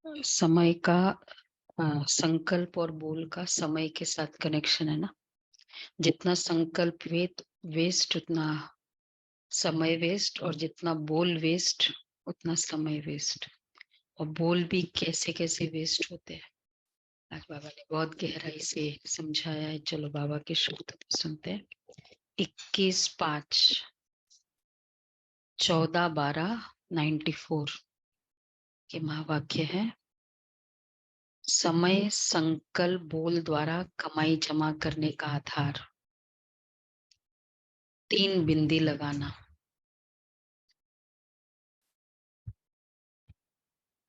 समय का संकल्प और बोल का समय के साथ कनेक्शन है ना। जितना संकल्प वेस्ट उतना समय वेस्ट, और जितना बोल वेस्ट उतना समय वेस्ट। और बोल भी कैसे कैसे वेस्ट होते हैं, आज बाबा ने बहुत गहराई से समझाया है। चलो बाबा के शब्द तो सुनते हैं। 21/5/14/94 के महावाक्य है। समय संकल्प बोल द्वारा कमाई जमा करने का आधार। 3 बिंदी लगाना।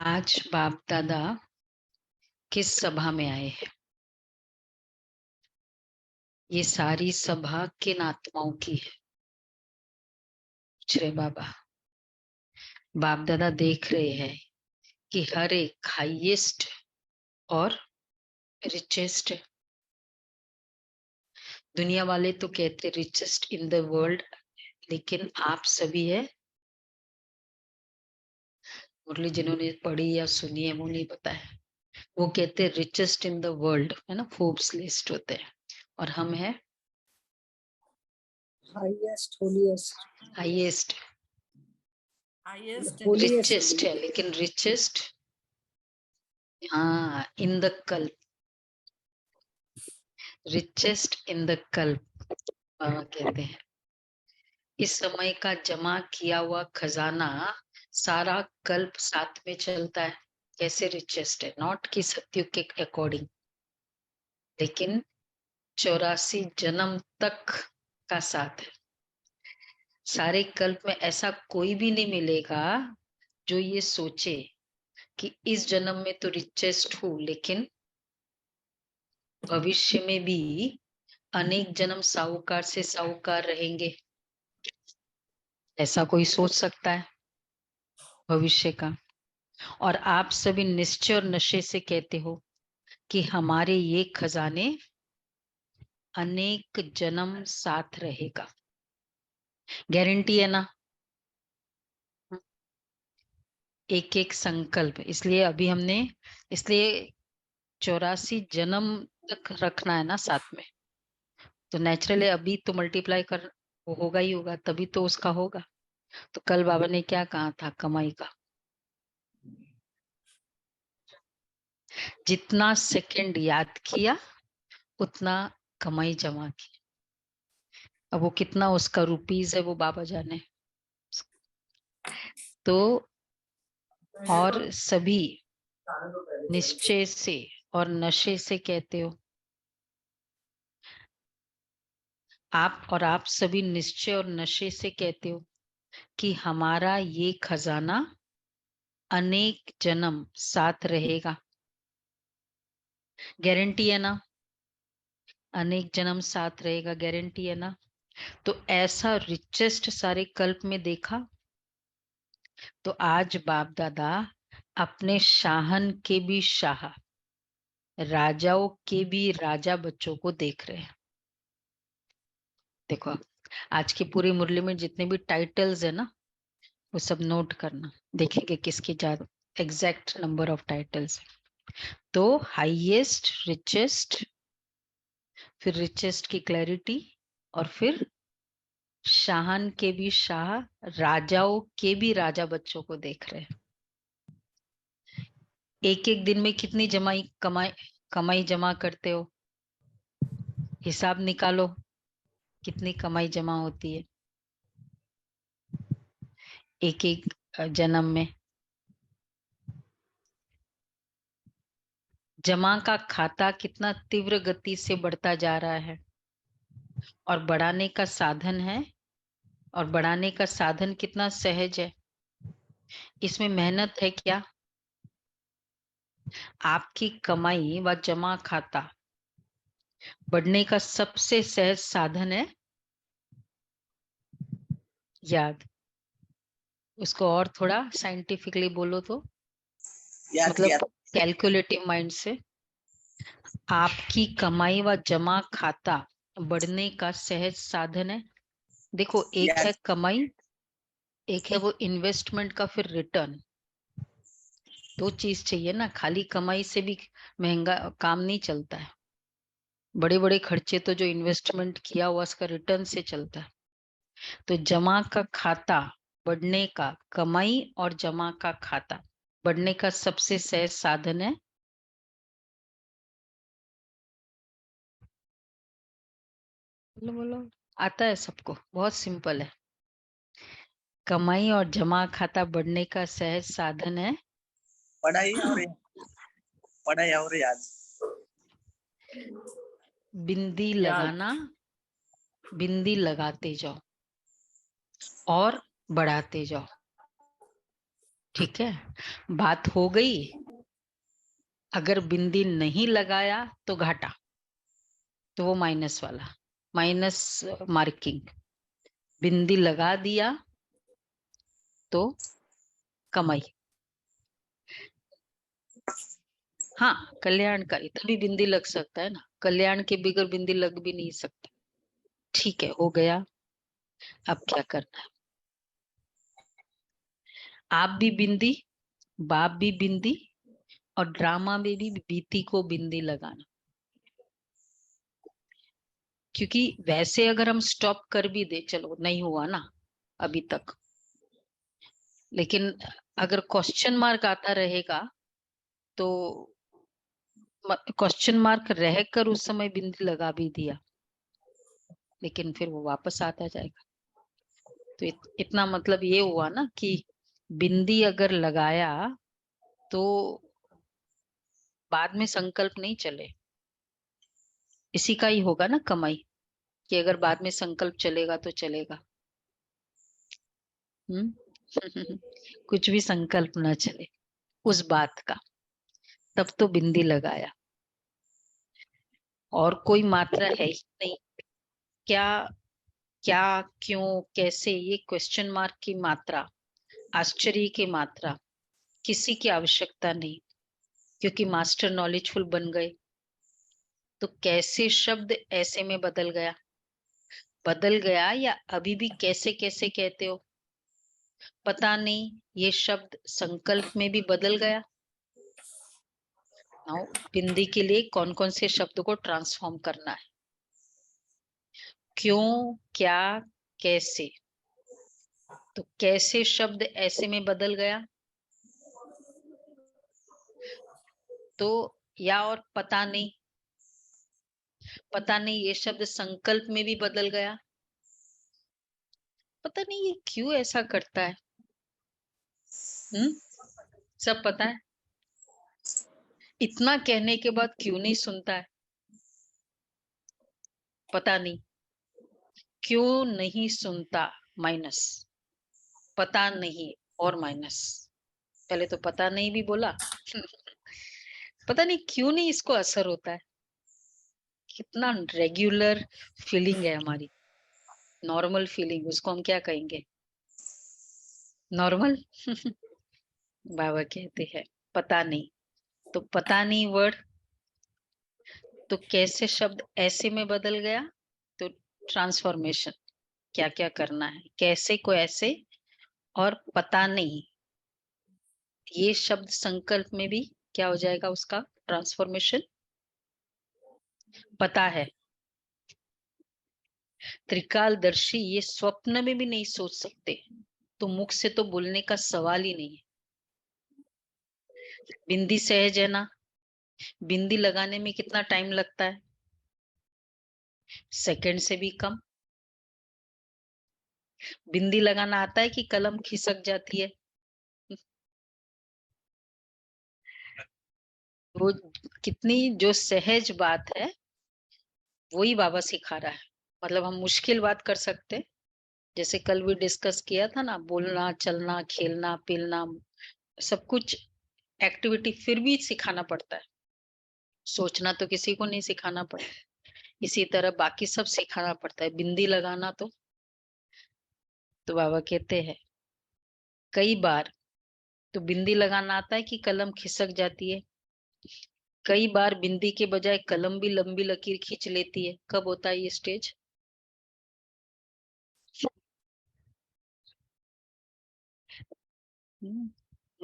आज बाप दादा किस सभा में आए हैं? ये सारी सभा किन आत्माओं की है? पूछ रहे बाबा। बाप दादा देख रहे हैं कि हर एक हाईएस्ट और रिचेस्ट। दुनिया वाले तो कहते रिचेस्ट इन द वर्ल्ड, लेकिन आप सभी है। मुरली जिन्होंने पढ़ी या सुनी है वो नहीं पता है। वो कहते रिचेस्ट इन द वर्ल्ड है ना, फोर्ब्स लिस्ट होते हैं। और हम है highest, holiest, highest, highest, richest है, लेकिन रिचेस्ट हाँ इन द कल्प, रिचेस्ट इन द कल्प कहते हैं। इस समय का जमा किया हुआ खजाना सारा कल्प साथ में चलता है। कैसे रिचेस्ट है, नॉट कि सत्युग के अकॉर्डिंग, लेकिन 84 जन्म तक का साथ है। सारे कल्प में ऐसा कोई भी नहीं मिलेगा जो ये सोचे कि इस जन्म में तो रिचेस्ट हूं, लेकिन भविष्य में भी अनेक जन्म साहूकार से साहूकार रहेंगे। ऐसा कोई सोच सकता है भविष्य का? और आप सभी निश्चय और नशे से कहते हो कि हमारे ये खजाने अनेक जन्म साथ रहेगा। गारंटी है ना? एक एक संकल्प। इसलिए अभी हमने, इसलिए 84 जन्म तक रखना है ना साथ में। तो नेचुरली अभी तो मल्टीप्लाई कर वो होगा ही होगा, तभी तो उसका होगा। तो कल बाबा ने क्या कहा था कमाई का? जितना सेकंड याद किया उतना कमाई जमा की। अब वो कितना उसका रुपीज है वो बाबा जाने। तो और सभी निश्चय से और नशे से कहते हो आप, और आप सभी निश्चय और नशे से कहते हो कि हमारा ये खजाना अनेक जन्म साथ रहेगा। गारंटी है ना? अनेक जन्म साथ रहेगा, गारंटी है ना? तो ऐसा रिचेस्ट सारे कल्प में देखा। तो आज बाप दादा अपने शाहन के भी शाह, राजाओं के भी राजा बच्चों को देख रहे हैं। देखो आज की पूरी मुरली में जितने भी टाइटल्स है ना, वो सब नोट करना, देखेंगे किसके ज्यादा एग्जैक्ट नंबर ऑफ टाइटल्स। तो हाईएस्ट, रिचेस्ट, फिर रिचेस्ट की क्लैरिटी, और फिर शाहन के भी शाह, राजाओं के भी राजा बच्चों को देख रहे हैं। एक एक दिन में कितनी कमाई जमा करते हो? हिसाब निकालो कितनी कमाई जमा होती है एक एक जन्म में। जमा का खाता कितना तीव्र गति से बढ़ता जा रहा है, और बढ़ाने का साधन है, और बढ़ाने का साधन कितना सहज है। इसमें मेहनत है क्या? आपकी कमाई व जमा खाता बढ़ने का सबसे सहज साधन है याद। उसको और थोड़ा साइंटिफिकली बोलो तो, मतलब कैलकुलेटिव माइंड से, आपकी कमाई व जमा खाता बढ़ने का सहज साधन है। देखो एक है कमाई, एक है वो इन्वेस्टमेंट का फिर रिटर्न। तो चीज चाहिए ना, खाली कमाई से भी महंगा काम नहीं चलता है। बड़े बड़े खर्चे तो जो इन्वेस्टमेंट किया हुआ उसका रिटर्न से चलता है। तो जमा का खाता बढ़ने का, कमाई और जमा का खाता बढ़ने का सबसे सहज साधन है बोलो बोलो, आता है सबको, बहुत सिंपल है। कमाई और जमा खाता बढ़ने का सहज साधन है पढ़ाई और याद। बिंदी याद। लगाना, बिंदी लगाते जाओ और बढ़ाते जाओ। ठीक है, बात हो गई। अगर बिंदी नहीं लगाया तो घाटा, तो वो माइनस वाला, माइनस मार्किंग। बिंदी लगा दिया तो कमाई। हाँ, कल्याण का तभी बिंदी लग सकता है ना, कल्याण के बगैर बिंदी लग भी नहीं सकता। ठीक है, हो गया। अब क्या करना है? आप भी बिंदी, बाप भी बिंदी, और ड्रामा में भी बीती को बिंदी लगाना। क्योंकि वैसे अगर हम स्टॉप कर भी दे, चलो नहीं हुआ ना अभी तक, लेकिन अगर क्वेश्चन मार्क आता रहेगा तो क्वेश्चन मार्क रहकर उस समय बिंदी लगा भी दिया, लेकिन फिर वो वापस आता जाएगा। तो इतना मतलब ये हुआ ना कि बिंदी अगर लगाया तो बाद में संकल्प नहीं चले। इसी का ही होगा ना कमाई, कि अगर बाद में संकल्प चलेगा तो चलेगा। कुछ भी संकल्प ना चले उस बात का, तब तो बिंदी लगाया। और कोई मात्रा है ही नहीं। क्या, क्या, क्यों, कैसे, ये क्वेश्चन मार्क की मात्रा, आश्चर्य की मात्रा, किसी की आवश्यकता नहीं, क्योंकि मास्टर नॉलेजफुल बन गए। तो कैसे शब्द ऐसे में बदल गया, बदल गया, या अभी भी कैसे कैसे कहते हो पता नहीं, ये शब्द संकल्प में भी बदल गया। नाउ बिंदी के लिए कौन कौन से शब्द को ट्रांसफॉर्म करना है? क्यों, क्या, कैसे। तो कैसे शब्द ऐसे में बदल गया, तो या और पता नहीं, पता नहीं ये शब्द संकल्प में भी बदल गया। पता नहीं ये क्यों ऐसा करता है। सब पता है, इतना कहने के बाद क्यों नहीं सुनता है, पता नहीं क्यों नहीं सुनता, माइनस, पता नहीं और माइनस। पहले तो पता नहीं भी बोला। पता नहीं क्यों नहीं इसको असर होता है। कितना रेगुलर फीलिंग है हमारी, नॉर्मल फीलिंग, उसको हम क्या कहेंगे, नॉर्मल। बाबा कहते हैं पता नहीं। तो पता नहीं वर्ड, तो कैसे शब्द ऐसे में बदल गया, तो ट्रांसफॉर्मेशन, क्या क्या करना है, कैसे को ऐसे, और पता नहीं, ये शब्द संकल्प में भी क्या हो जाएगा उसका ट्रांसफॉर्मेशन, पता है। त्रिकालदर्शी ये स्वप्न में भी नहीं सोच सकते, तो मुख से तो बोलने का सवाल ही नहीं है। बिंदी सहज है ना, बिंदी लगाने में कितना टाइम लगता है, सेकंड से भी कम। बिंदी लगाना आता है कि कलम खिसक जाती है। वो कितनी जो सहज बात है, वही बाबा सिखा रहा है। मतलब हम मुश्किल बात कर सकते, जैसे कल भी डिस्कस किया था ना, बोलना, चलना, खेलना, पीलना, सब कुछ एक्टिविटी, फिर भी सिखाना पड़ता है। सोचना तो किसी को नहीं सिखाना पड़ता, इसी तरह बाकी सब सिखाना पड़ता है। बिंदी लगाना तो बाबा कहते हैं कई बार तो बिंदी लगाना आता है कि कलम खिसक जाती है, कई बार बिंदी के बजाय कलम भी लंबी लकीर खींच लेती है। कब होता है ये स्टेज?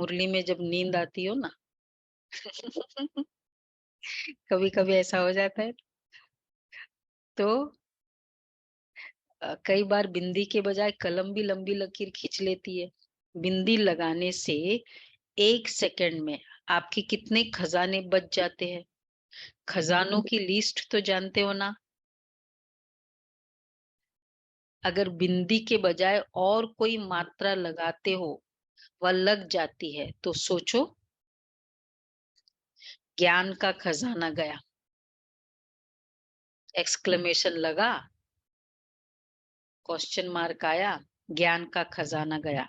मुरली में जब नींद आती हो ना कभी कभी ऐसा हो जाता है, तो कई बार बिंदी के बजाय कलम भी लंबी लकीर खींच लेती है। बिंदी लगाने से 1 सेकंड में आपके कितने खजाने बच जाते हैं। खजानों की लिस्ट तो जानते हो ना। अगर बिंदी के बजाय और कोई मात्रा लगाते हो, वह लग जाती है, तो सोचो, ज्ञान का खजाना गया। एक्सक्लेमेशन लगा, क्वेश्चन मार्क आया, ज्ञान का खजाना गया।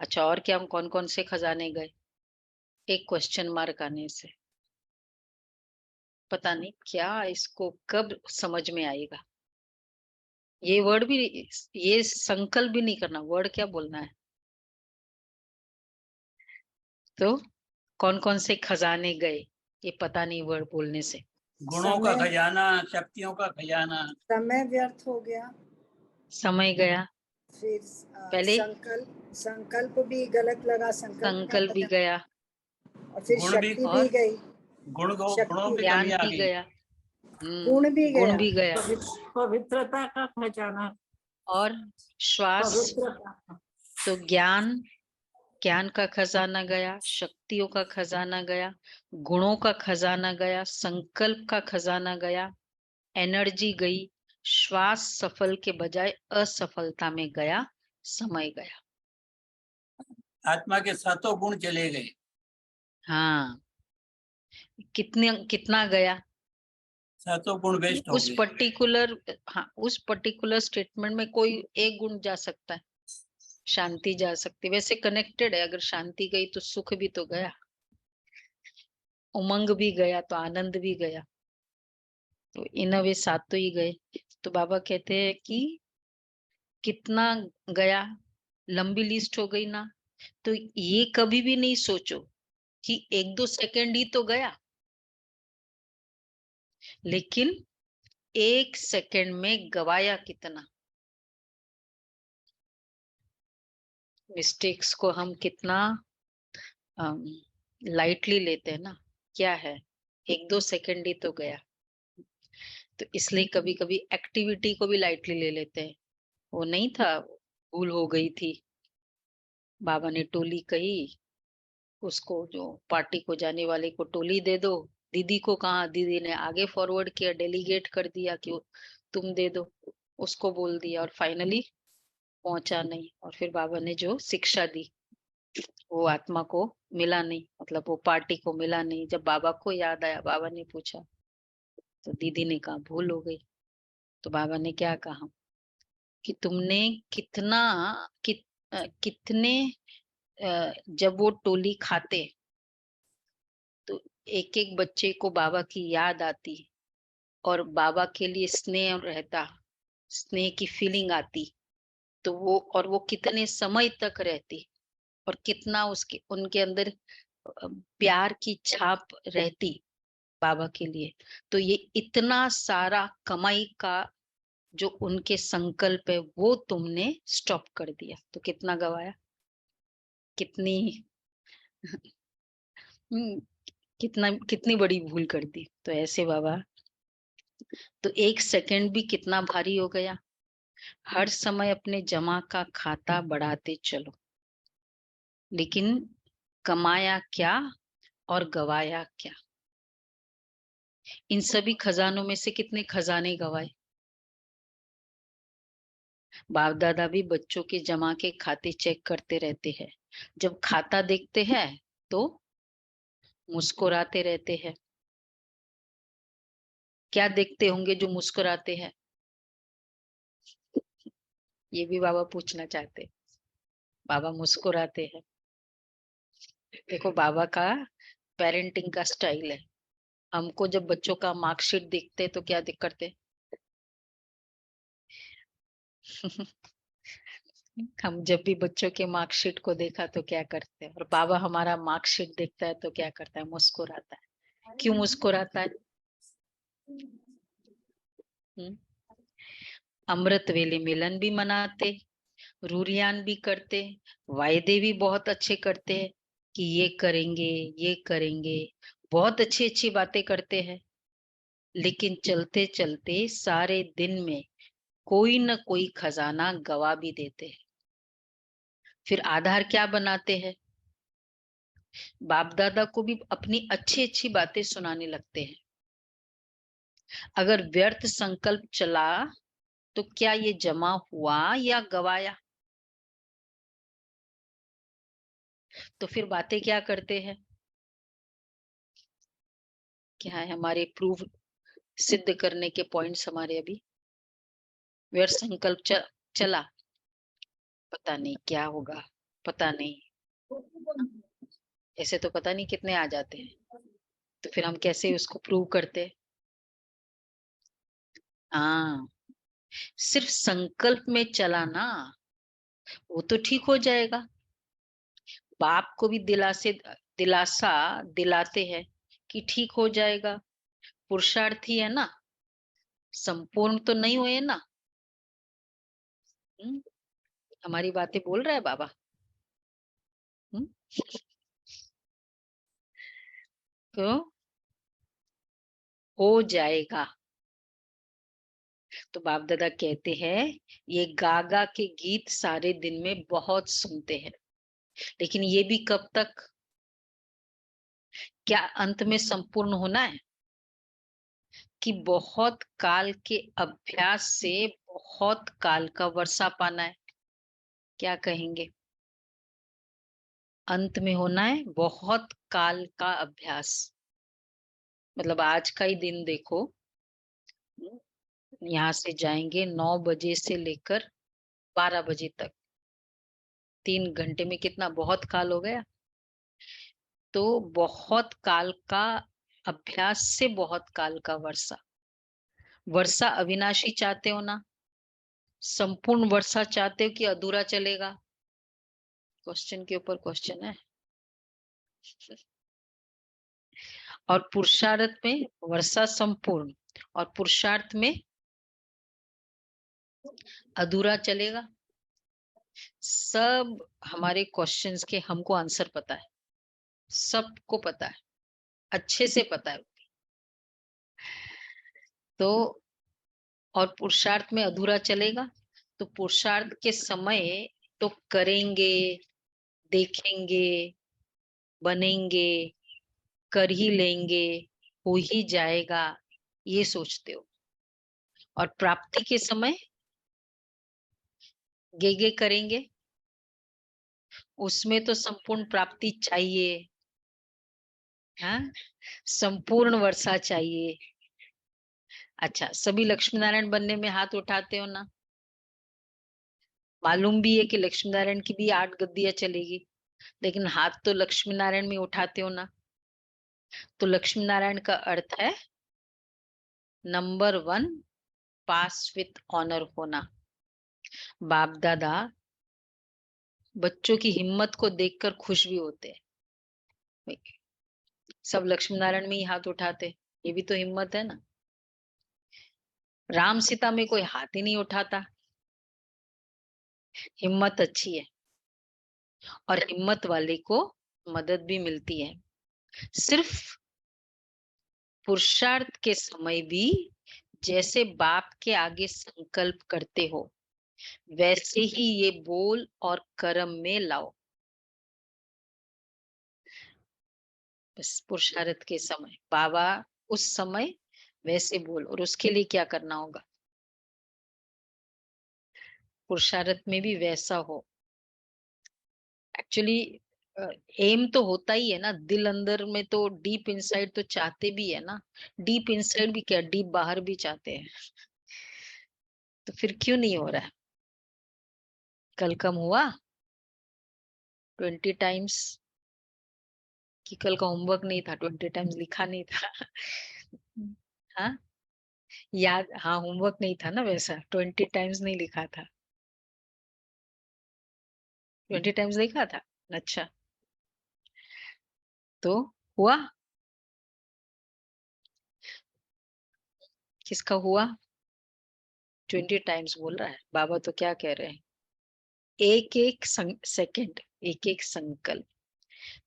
अच्छा, और क्या, कौन कौन से खजाने गए एक क्वेश्चन मार्क आने से? पता नहीं क्या, इसको कब समझ में आएगा। ये वर्ड भी, ये संकल्प भी नहीं करना, वर्ड क्या बोलना है। तो कौन कौन से खजाने गए, ये पता नहीं वर्ड बोलने से। गुणों का समय- खजाना, शक्तियों का खजाना। समय व्यर्थ हो गया। समय गया, फिर पहले संकल्प भी गलत लगा, संकल्प संकल्प भी गया, और फिर गुण भी, शक्ति भी और गई, गुणों शक्ति की ज्ञान कमी आ भी गई। गया, गुण भी गुण गया, भी गया, पवित्रता का खजाना, और श्वास। पवित्रता, तो ज्ञान, ज्ञान का खजाना गया, शक्तियों का खजाना गया, गुणों का खजाना गया, संकल्प का खजाना गया, एनर्जी गई, श्वास सफल के बजाय असफलता में गया, समय गया। आत्मा के सातों गुण चले गए। हाँ, कितना गया? सातों गुण वेस्ट हो उस गए। पर्टिकुलर, हाँ, उस पर्टिकुलर स्टेटमेंट में कोई एक गुण जा सकता है, शांति जा सकती, वैसे कनेक्टेड है। अगर शांति गई तो सुख भी तो गया, उमंग भी गया, तो आनंद भी गया। तो इन वे सातों ही गए। तो बाबा कहते हैं कि कितना गया, लंबी लिस्ट हो गई ना। तो ये कभी भी नहीं सोचो कि 1-2 सेकंड ही तो गया, लेकिन 1 सेकंड में गवाया कितना। मिस्टेक्स को हम कितना लाइटली लेते हैं ना। क्या है, 1-2 सेकंड ही तो गया। तो इसलिए कभी कभी एक्टिविटी को भी लाइटली ले लेते हैं। वो नहीं था, भूल हो गई थी, बाबा ने टोली कही, उसको जो पार्टी को जाने वाले को टोली दे दो। दीदी को कहा, दीदी ने आगे फॉरवर्ड किया, डेलीगेट कर दिया कि तुम दे दो, उसको बोल दिया, और फाइनली पहुंचा नहीं। और फिर बाबा ने जो शिक्षा दी, वो आत्मा को मिला नहीं, मतलब वो पार्टी को मिला नहीं। जब बाबा को याद आया, बाबा ने पूछा, तो दीदी ने कहा भूल हो गई। तो बाबा ने क्या कहा कि तुमने कितना, कितने जब वो टोली खाते, तो एक एक बच्चे को बाबा की याद आती, और बाबा के लिए स्नेह रहता, स्नेह की फीलिंग आती। तो वो, और वो कितने समय तक रहती, और कितना उसके उनके अंदर प्यार की छाप रहती बाबा के लिए। तो ये इतना सारा कमाई का जो उनके संकल्प है, वो तुमने स्टॉप कर दिया, तो कितना गवाया, कितनी कितनी बड़ी भूल कर दी। तो ऐसे बाबा, तो 1 सेकंड भी कितना भारी हो गया। हर समय अपने जमा का खाता बढ़ाते चलो, लेकिन कमाया क्या और गवाया क्या। इन सभी खजानों में से कितने खजाने गवाए। बाप दादा भी बच्चों के जमा के खाते चेक करते रहते हैं। जब खाता देखते हैं तो मुस्कुराते रहते हैं। क्या देखते होंगे जो मुस्कुराते हैं, ये भी बाबा पूछना चाहते हैं। बाबा मुस्कुराते हैं। देखो, बाबा का पेरेंटिंग का स्टाइल है। हमको जब बच्चों का मार्कशीट देखते तो क्या दिख करते हम जब भी बच्चों के मार्कशीट को देखा तो क्या करते हैं, और बाबा हमारा मार्कशीट देखता है तो क्या करता है, मुस्कुराता है। क्यों मुस्कुराता है? अमृत वेले मिलन भी मनाते, रूरियान भी करते, वायदे भी बहुत अच्छे करते हैं कि ये करेंगे, बहुत अच्छी अच्छी बातें करते हैं, लेकिन चलते चलते सारे दिन में कोई न कोई खजाना गवा भी देते हैं। फिर आधार क्या बनाते हैं? बाप दादा को भी अपनी अच्छी अच्छी बातें सुनाने लगते हैं। अगर व्यर्थ संकल्प चला तो क्या ये जमा हुआ या गवाया? तो फिर बातें क्या करते हैं? क्या है हमारे प्रूफ सिद्ध करने के पॉइंट्स हमारे अभी? व्यर्थ संकल्प चला, पता नहीं क्या होगा, पता नहीं, ऐसे तो पता नहीं कितने आ जाते हैं। तो फिर हम कैसे उसको प्रूव करते हैं? हाँ, सिर्फ संकल्प में चला ना, वो तो ठीक हो जाएगा। बाप को भी दिलासा दिलाते हैं कि ठीक हो जाएगा, पुरुषार्थी है ना, संपूर्ण तो नहीं हुए ना। हम्म, हमारी बातें बोल रहा है बाबा। हम्म, तो हो जाएगा। तो बाप दादा कहते हैं ये गागा के गीत सारे दिन में बहुत सुनते हैं, लेकिन ये भी कब तक? क्या अंत में संपूर्ण होना है कि बहुत काल के अभ्यास से बहुत काल का वर्षा पाना है? क्या कहेंगे? अंत में होना है बहुत काल का अभ्यास, मतलब आज का ही दिन देखो। यहाँ से जाएंगे 9 बजे से लेकर 12 बजे तक, 3 घंटे में कितना बहुत काल हो गया। तो बहुत काल का अभ्यास से बहुत काल का वर्षा। वर्षा अविनाशी चाहते हो ना? संपूर्ण वर्षा चाहते हो कि अधूरा चलेगा? क्वेश्चन के ऊपर क्वेश्चन है। और पुरुषार्थ में वर्षा संपूर्ण, और पुरुषार्थ में अधूरा चलेगा। सब हमारे क्वेश्चंस के हमको आंसर पता है, सबको पता है, अच्छे से पता है। तो और पुरुषार्थ में अधूरा चलेगा, तो पुरुषार्थ के समय तो करेंगे, देखेंगे, बनेंगे, कर ही लेंगे, हो ही जाएगा, ये सोचते हो। और प्राप्ति के समय गे करेंगे, उसमें तो संपूर्ण प्राप्ति चाहिए। हाँ, संपूर्ण वर्षा चाहिए। अच्छा, सभी लक्ष्मी नारायण बनने में हाथ उठाते हो ना? मालूम भी है कि लक्ष्मी नारायण की भी 8 गद्दियां चलेगी, लेकिन हाथ तो लक्ष्मी नारायण में उठाते हो ना? तो लक्ष्मी नारायण का अर्थ है नंबर 1 पास विथ ऑनर होना। बाप दादा बच्चों की हिम्मत को देखकर खुश भी होते हैं। सब लक्ष्मी नारायण में ही हाथ उठाते, ये भी तो हिम्मत है ना। राम सीता में कोई हाथ ही नहीं उठाता। हिम्मत अच्छी है, और हिम्मत वाले को मदद भी मिलती है। सिर्फ पुरुषार्थ के समय भी जैसे बाप के आगे संकल्प करते हो, वैसे ही ये बोल और कर्म में लाओ। बस पुरुषार्थ के समय बाबा उस समय वैसे बोल, और उसके लिए क्या करना होगा? पुरुषार्थ में भी वैसा हो। एक्चुअली एम तो होता ही है ना, दिल अंदर में तो डीप इनसाइड तो चाहते भी है ना। डीप इनसाइड भी क्या, डीप बाहर भी चाहते हैं। तो फिर क्यों नहीं हो रहा है? कल कम हुआ 20 टाइम्स, कि कल का होमवर्क नहीं था, 20 टाइम्स लिखा नहीं था। हाँ, याद, हाँ होमवर्क नहीं था ना, वैसा 20 टाइम्स नहीं लिखा था, 20 टाइम्स लिखा था। अच्छा, तो हुआ? किसका हुआ? 20 टाइम्स बोल रहा है बाबा। तो क्या कह रहे हैं? एक एक सेकंड, एक एक संकल्प,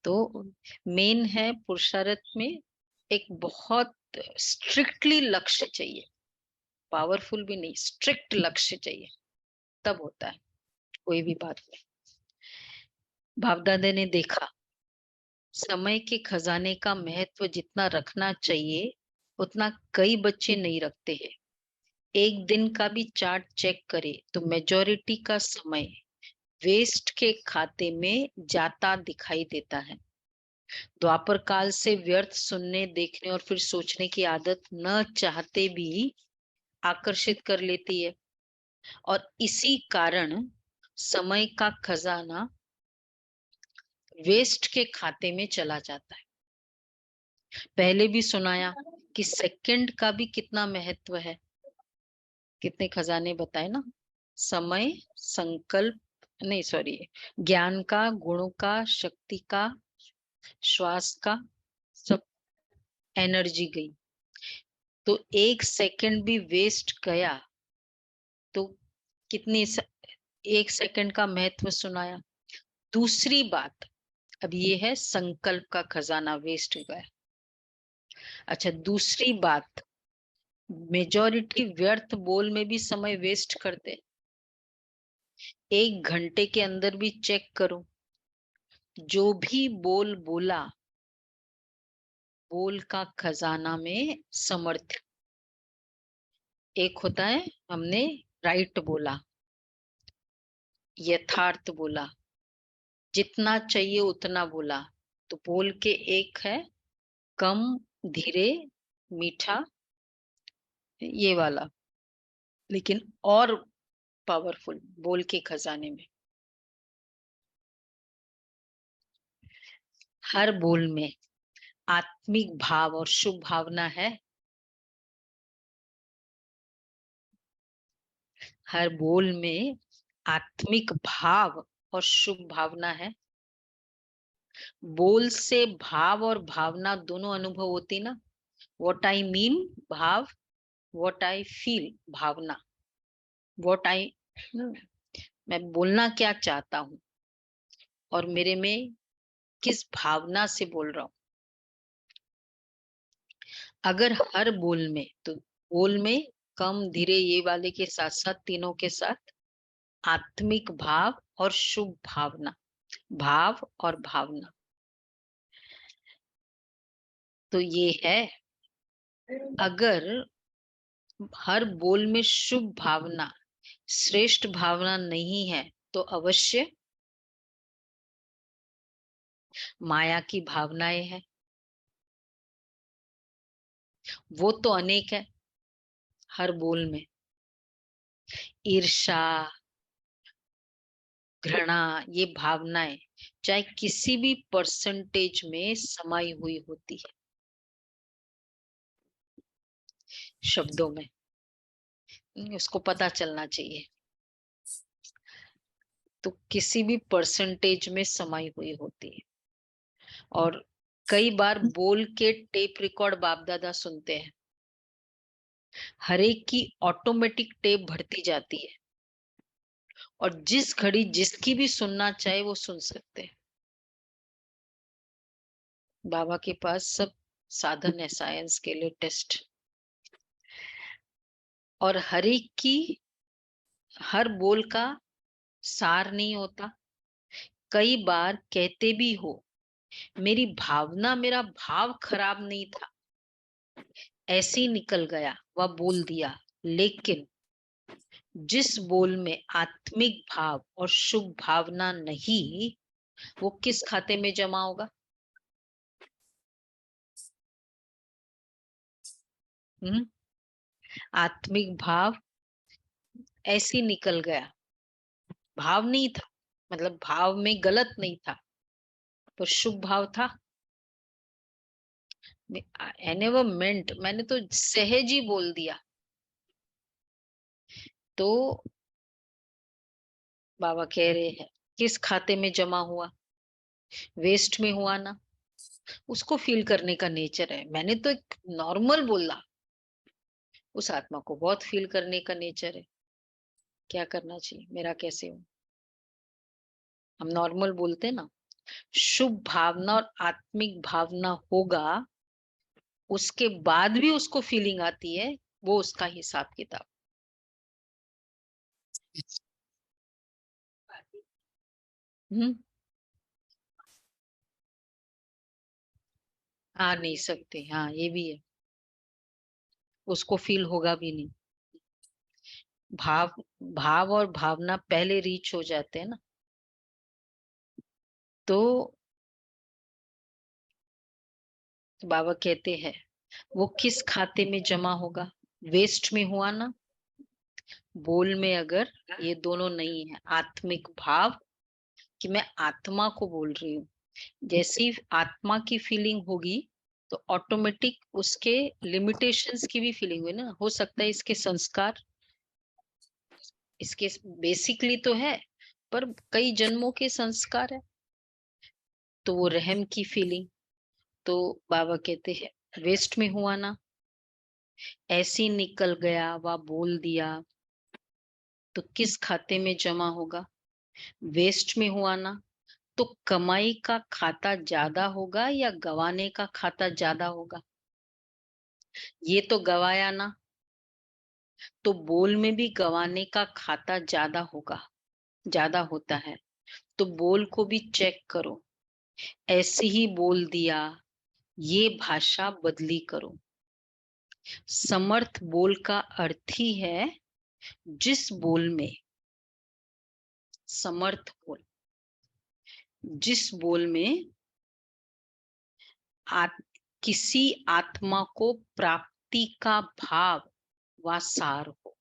तो मेन है पुरुषार्थ में एक बहुत स्ट्रिक्टली लक्ष्य चाहिए, पावरफुल भी नहीं, स्ट्रिक्ट लक्ष्य चाहिए, तब होता है कोई भी बात में। बाप दादा ने देखा समय के खजाने का महत्व जितना रखना चाहिए उतना कई बच्चे नहीं रखते हैं। एक दिन का भी चार्ट चेक करे तो मेजॉरिटी का समय वेस्ट के खाते में जाता दिखाई देता है। द्वापर काल से व्यर्थ सुनने, देखने और फिर सोचने की आदत न चाहते भी आकर्षित कर लेती है, और इसी कारण समय का खजाना वेस्ट के खाते में चला जाता है। पहले भी सुनाया कि सेकंड का भी कितना महत्व है, कितने खजाने बताए ना, समय, संकल्प, नहीं सॉरी, ज्ञान का, गुणों का, शक्ति का, श्वास का, सब एनर्जी गई। तो एक सेकंड भी वेस्ट गया तो कितनी एक सेकंड का महत्व सुनाया। दूसरी बात अब ये है संकल्प का खजाना वेस्ट गया। अच्छा, दूसरी बात, मेजॉरिटी व्यर्थ बोल में भी समय वेस्ट करते। 1 घंटे के अंदर भी चेक करो, जो भी बोल बोला बोल का खजाना में समर्थ। एक होता है हमने राइट बोला, यथार्थ बोला, जितना चाहिए उतना बोला, तो बोल के एक है कम, धीरे, मीठा, ये वाला, लेकिन और पावरफुल बोल के खजाने में हर बोल में आत्मिक भाव और शुभ भावना है। हर बोल में आत्मिक भाव और शुभ भावना है। बोल से भाव और भावना दोनों अनुभव होती ना। व्हाट आई मीन भाव, व्हाट आई फील भावना, व्हाट आई, मैं बोलना क्या चाहता हूं और मेरे में किस भावना से बोल रहा हूं। अगर हर बोल में, तो बोल में कम, धीरे, ये वाले के साथ साथ तीनों के साथ आत्मिक भाव और शुभ भावना, भाव और भावना, तो ये है। अगर हर बोल में शुभ भावना, श्रेष्ठ भावना नहीं है तो अवश्य माया की भावनाएं हैं। वो तो अनेक है हर बोल में। ईर्ष्या, घृणा, ये भावनाएं चाहे किसी भी परसेंटेज में समाई हुई होती है शब्दों में, उसको पता चलना चाहिए। तो किसी भी परसेंटेज में समाई हुई होती है, और कई बार बोल के टेप रिकॉर्ड बाप दादा सुनते हैं। हर एक की ऑटोमेटिक टेप भरती जाती है, और जिस घड़ी जिसकी भी सुनना चाहे वो सुन सकते हैं। बाबा के पास सब साधन है साइंस के लिए, टेस्ट, और हर एक की हर बोल का सार नहीं होता। कई बार कहते भी हो मेरी भावना, मेरा भाव खराब नहीं था, ऐसे ही निकल गया, वह बोल दिया, लेकिन जिस बोल में आत्मिक भाव और शुभ भावना नहीं, वो किस खाते में जमा होगा? आत्मिक भाव ऐसे ही निकल गया, भाव नहीं था, मतलब भाव में गलत नहीं था, पर शुभ भाव था। I never meant, मैंने तो सहज ही बोल दिया। तो बाबा कह रहे हैं किस खाते में जमा हुआ? वेस्ट में हुआ ना। उसको फील करने का नेचर है। मैंने तो एक नॉर्मल बोला, उस आत्मा को बहुत फील करने का नेचर है। क्या करना चाहिए, मेरा कैसे हो? हम नॉर्मल बोलते ना, शुभ भावना और आत्मिक भावना होगा, उसके बाद भी उसको फीलिंग आती है, वो उसका हिसाब किताब। हम्म, आ नहीं सकते, हाँ ये भी है, उसको फील होगा भी नहीं। भाव भाव और भावना पहले रीच हो जाते हैं ना, तो बाबा कहते हैं वो किस खाते में जमा होगा? वेस्ट में हुआ ना। बोल में अगर ये दोनों नहीं है, आत्मिक भाव कि मैं आत्मा को बोल रही हूँ, जैसी आत्मा की फीलिंग होगी तो ऑटोमेटिक उसके लिमिटेशंस की भी फीलिंग हुई ना। हो सकता है इसके संस्कार, इसके बेसिकली तो है, पर कई जन्मों के संस्कार है, तो वो रहम की फीलिंग। तो बाबा कहते हैं वेस्ट में हुआ ना, ऐसे ही निकल गया व बोल दिया, तो किस खाते में जमा होगा? वेस्ट में हुआ ना, तो कमाई का खाता ज्यादा होगा या गवाने का खाता ज्यादा होगा? ये तो गवाया ना, तो बोल में भी गवाने का खाता ज्यादा होगा, ज्यादा होता है। तो बोल को भी चेक करो, ऐसे ही बोल दिया, ये भाषा बदली करो। समर्थ बोल का अर्थ ही है जिस बोल में, समर्थ बोल, जिस बोल में किसी आत्मा को प्राप्ति का भाव व सार हो।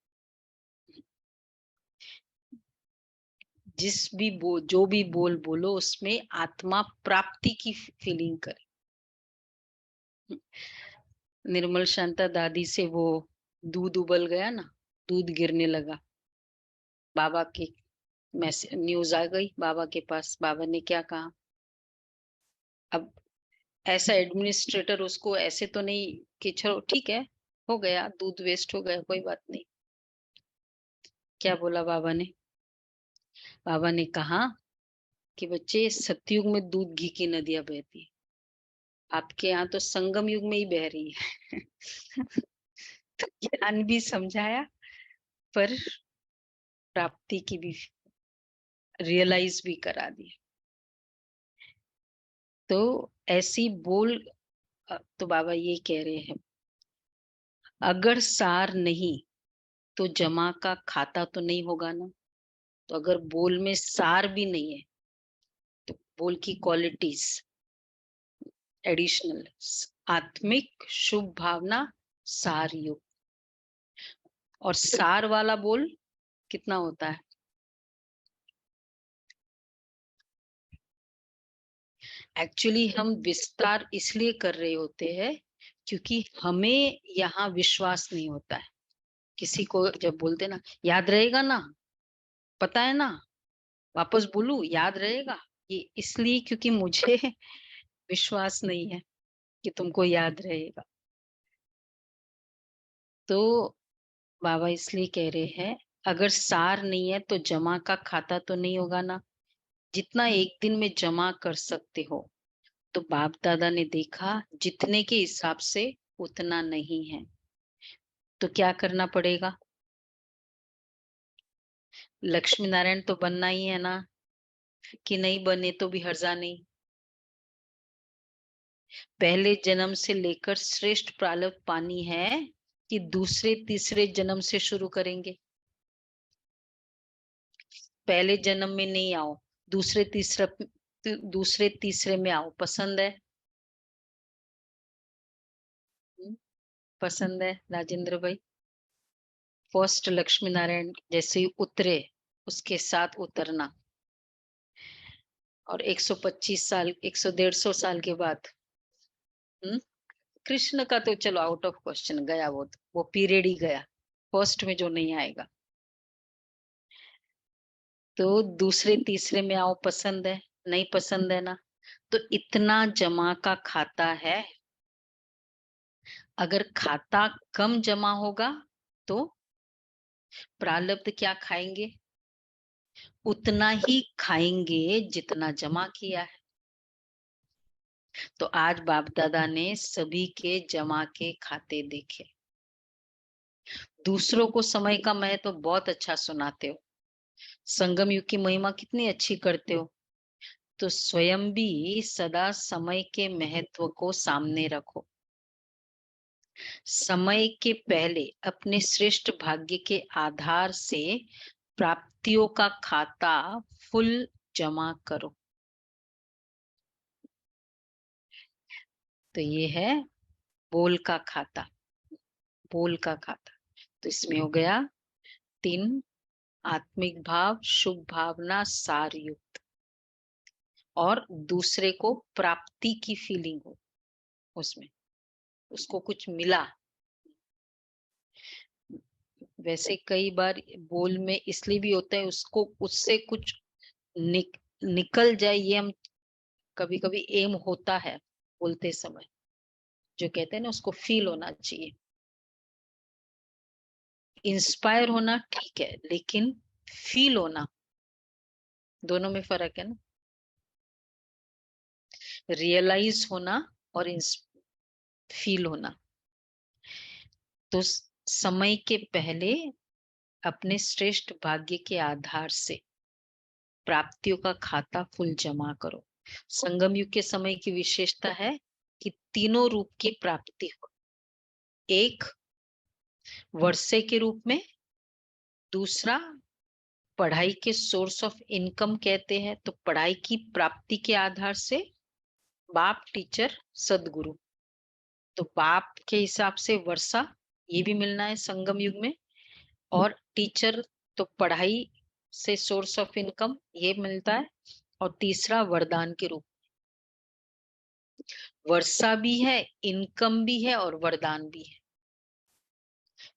जो भी बोल बोलो उसमें आत्मा प्राप्ति की फीलिंग करे। निर्मल शांता दादी से वो दूध उबल गया ना, दूध गिरने लगा, बाबा के मैसेज न्यूज आ गई बाबा के पास। बाबा ने क्या कहा? अब ऐसा एडमिनिस्ट्रेटर उसको ऐसे तो नहीं कि चलो ठीक है, हो गया, दूध वेस्ट हो गया, कोई बात नहीं। क्या बोला बाबा ने? बाबा ने कहा कि बच्चे, सतयुग में दूध घी की नदियां बहती है, आपके यहाँ तो संगम युग में ही बह रही है। तो ज्ञान भी समझाया, पर प्राप्ति की भी रियलाइज भी करा दी। तो ऐसी बोल, तो बाबा ये कह रहे हैं अगर सार नहीं तो जमा का खाता तो नहीं होगा ना। तो अगर बोल में सार भी नहीं है, तो बोल की क्वालिटीज एडिशनल, आत्मिक, शुभ भावना, सार युग। और सार वाला बोल कितना होता है? एक्चुअली हम विस्तार इसलिए कर रहे होते हैं क्योंकि हमें यहाँ विश्वास नहीं होता है। किसी को जब बोलते ना याद रहेगा ना, पता है ना, वापस बोलू याद रहेगा, ये इसलिए क्योंकि मुझे विश्वास नहीं है कि तुमको याद रहेगा। तो बाबा इसलिए कह रहे हैं अगर सार नहीं है तो जमा का खाता तो नहीं होगा ना। जितना एक दिन में जमा कर सकते हो, तो बाप दादा ने देखा जितने के हिसाब से उतना नहीं है, तो क्या करना पड़ेगा? लक्ष्मी नारायण तो बनना ही है ना, कि नहीं बने तो भी हर्जा नहीं। पहले जन्म से लेकर श्रेष्ठ प्रारब्ध पानी है कि दूसरे तीसरे जन्म से शुरू करेंगे? पहले जन्म में नहीं आओ, दूसरे तीसरे में आओ, पसंद है? पसंद है राजेंद्र भाई? फर्स्ट लक्ष्मी नारायण जैसे ही उतरे उसके साथ उतरना, और 125 साल 100-150 साल के बाद कृष्ण का तो चलो आउट ऑफ क्वेश्चन गया, वो पीरियड ही गया, फर्स्ट में जो नहीं आएगा। तो दूसरे तीसरे में आओ, पसंद है? नहीं पसंद है ना, तो इतना जमा का खाता है। अगर खाता कम जमा होगा तो प्रारब्ध क्या खाएंगे? उतना ही खाएंगे जितना जमा किया है। तो आज बाप दादा ने सभी के जमा के खाते देखे। दूसरों को समय का महत्व तो बहुत अच्छा सुनाते हो, संगम युग की महिमा कितनी अच्छी करते हो, तो स्वयं भी सदा समय के महत्व को सामने रखो। समय के पहले अपने श्रेष्ठ भाग्य के आधार से प्राप्तियों का खाता फुल जमा करो। तो ये है बोल का खाता, बोल का खाता। तो इसमें हो गया 3 आत्मिक भाव, शुभ भावना, सार युक्त, और दूसरे को प्राप्ति की फीलिंग हो, उसमें उसको कुछ मिला। वैसे कई बार बोल में इसलिए भी होता है उसको उससे कुछ निकल जाए, ये हम कभी कभी एम होता है बोलते समय, जो कहते हैं ना उसको फील होना चाहिए। इंस्पायर होना ठीक है, लेकिन फील होना, दोनों में फर्क है ना। रियलाइज होना और फील होना। तो समय के पहले अपने श्रेष्ठ भाग्य के आधार से प्राप्तियों का खाता फुल जमा करो। संगम युग के समय की विशेषता है कि तीनों रूप की प्राप्ति हो। एक वर्षे के रूप में, दूसरा पढ़ाई के सोर्स ऑफ इनकम कहते हैं, तो पढ़ाई की प्राप्ति के आधार से बाप, टीचर, सदगुरु। तो बाप के हिसाब से वर्षा ये भी मिलना है संगम युग में, और टीचर तो पढ़ाई से सोर्स ऑफ इनकम ये मिलता है, और तीसरा वरदान के रूप। वर्षा भी है, इनकम भी है, और वरदान भी है।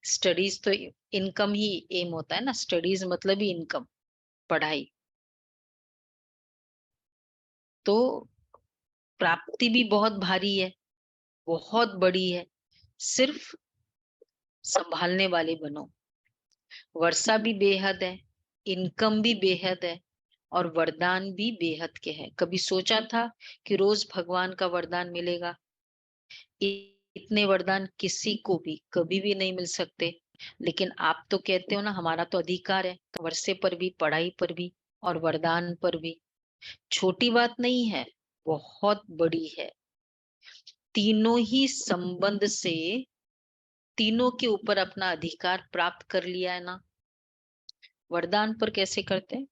स्टडीज तो इनकम ही एम होता है ना, स्टडीज मतलब ही इनकम, पढ़ाई। तो प्राप्ति भी बहुत भारी है, बहुत बड़ी है, सिर्फ संभालने वाले बनो। वर्षा भी बेहद है, इनकम भी बेहद है, और वरदान भी बेहद के है। कभी सोचा था कि रोज भगवान का वरदान मिलेगा? इतने वरदान किसी को भी कभी भी नहीं मिल सकते। लेकिन आप तो कहते हो ना हमारा तो अधिकार है, तो वर्षे पर भी, पढ़ाई पर भी, और वरदान पर भी। छोटी बात नहीं है, बहुत बड़ी है। तीनों ही संबंध से तीनों के ऊपर अपना अधिकार प्राप्त कर लिया है ना। वरदान पर कैसे करते हैं?